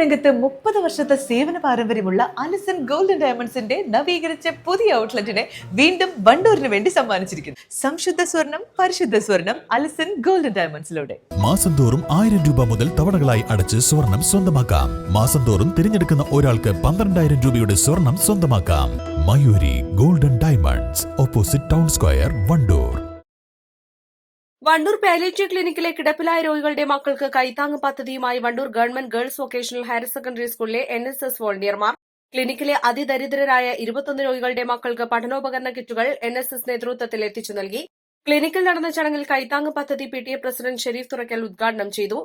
രംഗത്ത് 30 വർഷത്തെ സേവന പാരമ്പര്യമുള്ള അലിസൺ ഗോൾഡൻ ഡയമണ്ട്സിന്റെ നവീകരിച്ച പുതിയ ഔട്ട്ലെറ്റിനെ വീണ്ടും വണ്ടൂരിന് വേണ്ടി സമ്മാനിച്ചിരിക്കുന്നു. സംശുദ്ധ സ്വർണം, പരിശുദ്ധ സ്വർണം, അലിസൺ ഗോൾഡൻ ഡയമണ്ട്സിലൂടെ മാസം തോറും 1000 രൂപ മുതൽ തവണകളായി അടച്ച് സ്വർണം സ്വന്തമാക്കാം. മാസം തോറും തിരഞ്ഞെടുക്കുന്ന ഒരാൾക്ക് 12,000 രൂപയുടെ സ്വർണം സ്വന്തമാക്കാം. Mayuri golden diamonds, opposite town square, Wandoor. Wandoor palliative ക്ലിനിക്കിലെ കിടപ്പിലായ രോഗികളുടെ മക്കൾക്ക് കൈത്താങ്ങ് പദ്ധതിയുമായി Wandoor government girls vocational higher secondary സ്കൂളിലെ NSS വോളണ്ടിയർമാർ ക്ലിനിക്കിലെ അതിദരിദ്രരായ 21 രോഗികളുടെ മക്കൾക്ക് പഠനോപകരണ കിറ്റുകൾ NSS നേതൃത്വത്തിൽ എത്തിച്ചു നൽകി. ക്ലിനിക്കിൽ നടന്ന ചടങ്ങിൽ കൈത്താങ്ങ് പദ്ധതി PTA പ്രസിഡന്റ് ഷെരീഫ് തുറക്കൽ ഉദ്ഘാടനം ചെയ്തു.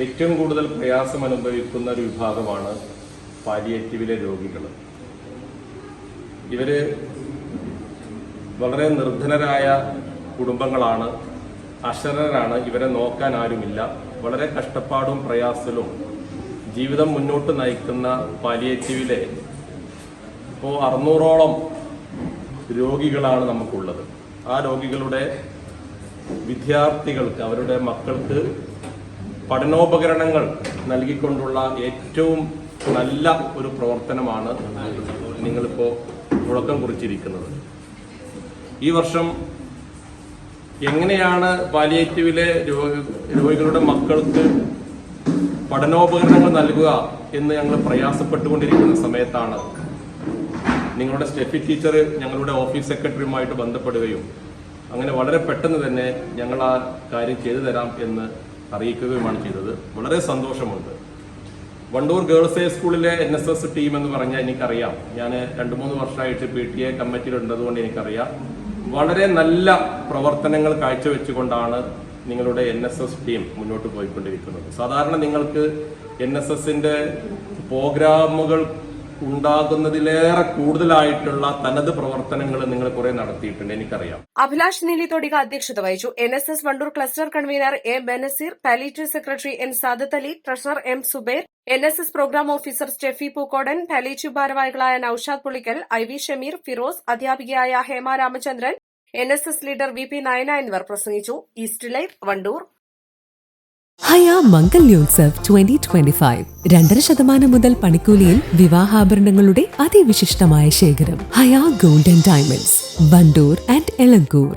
ഏറ്റവും കൂടുതൽ പ്രയാസം അനുഭവിക്കുന്ന ഒരു വിഭാഗമാണ് പാലിയേറ്റീവിലെ രോഗികൾ. ഇവര് വളരെ നിർധനരായ കുടുംബങ്ങളാണ്, അക്ഷരരാണ്, ഇവരെ നോക്കാൻ ആരുമില്ല. വളരെ കഷ്ടപ്പാടും പ്രയാസവും ജീവിതം മുന്നോട്ട് നയിക്കുന്ന പാലിയേറ്റീവിലെ ഇപ്പോൾ 600ഓളം രോഗികളാണ് നമുക്കുള്ളത്. ആ രോഗികളുടെ വിദ്യാർത്ഥികൾക്ക്, അവരുടെ മക്കൾക്ക് പഠനോപകരണങ്ങൾ നൽകിക്കൊണ്ടുള്ള ഏറ്റവും നല്ല ഒരു പ്രവർത്തനമാണ് നിങ്ങളിപ്പോൾ തുടക്കം കുറിച്ചിരിക്കുന്നത്. ഈ വർഷം എങ്ങനെയാണ് പാലിയേറ്റീവിലെ രോഗികളുടെ മക്കൾക്ക് പഠനോപകരണങ്ങൾ നൽകുക എന്ന് ഞങ്ങൾ പ്രയാസപ്പെട്ടുകൊണ്ടിരിക്കുന്ന സമയത്താണ് നിങ്ങളുടെ സ്റ്റെഫി ടീച്ചർ ഞങ്ങളുടെ ഓഫീസ് സെക്രട്ടറിയുമായിട്ട് ബന്ധപ്പെടുകയും അങ്ങനെ വളരെ പെട്ടെന്ന് തന്നെ ഞങ്ങൾ ആ കാര്യം ചെയ്തു തരാം എന്ന് അറിയിക്കുകയുമാണ് ചെയ്തത്. വളരെ സന്തോഷമുണ്ട്. വണ്ടൂർ ഗേൾസ് ഹൈ സ്കൂളിലെ NSS ടീം എന്ന് പറഞ്ഞാൽ എനിക്കറിയാം. ഞാൻ 2-3 വർഷമായിട്ട് PTA കമ്മിറ്റിയിലുണ്ടതുകൊണ്ട് എനിക്കറിയാം. വളരെ നല്ല പ്രവർത്തനങ്ങൾ കാഴ്ചവെച്ചുകൊണ്ടാണ് നിങ്ങളുടെ NSS ടീം മുന്നോട്ട് പോയിക്കൊണ്ടിരിക്കുന്നത്. സാധാരണ നിങ്ങൾക്ക് NSSന്റെ പ്രോഗ്രാമുകൾ ഉണ്ടാകുന്നതിലേറെ കൂടുതലായിട്ടുള്ള തനത് പ്രവർത്തനങ്ങൾ നിങ്ങൾ കുറെ നടത്തിയിട്ടുണ്ട്, എനിക്കറിയാം. അഭിലാഷ് നീലിത്തോടിക അധ്യക്ഷത വഹിച്ചു. NSS Wandoor cluster convener A Benazir, palliative secretary N Sadath Ali, treasurer M Subair, NSS programme officer Steffi Pookkodan, palliative ഭാരവാഹികളായ നൌഷാദ് പുളിക്കൽ, IV ഷമീർ, ഫിറോസ്, അധ്യാപികയായ Hema Ramachandran, NSS leader VP Nayana എന്നിവർ പ്രസംഗിച്ചു. East live, Wandoor. ഹയ മംഗല്യോത്സവ് 2025 2.5% മുതൽ പണിക്കൂലിയിൽ വിവാഹാഭരണങ്ങളുടെ അതിവിശിഷ്ടമായ ശേഖരം. Haya golden diamonds, Wandoor and Elankur.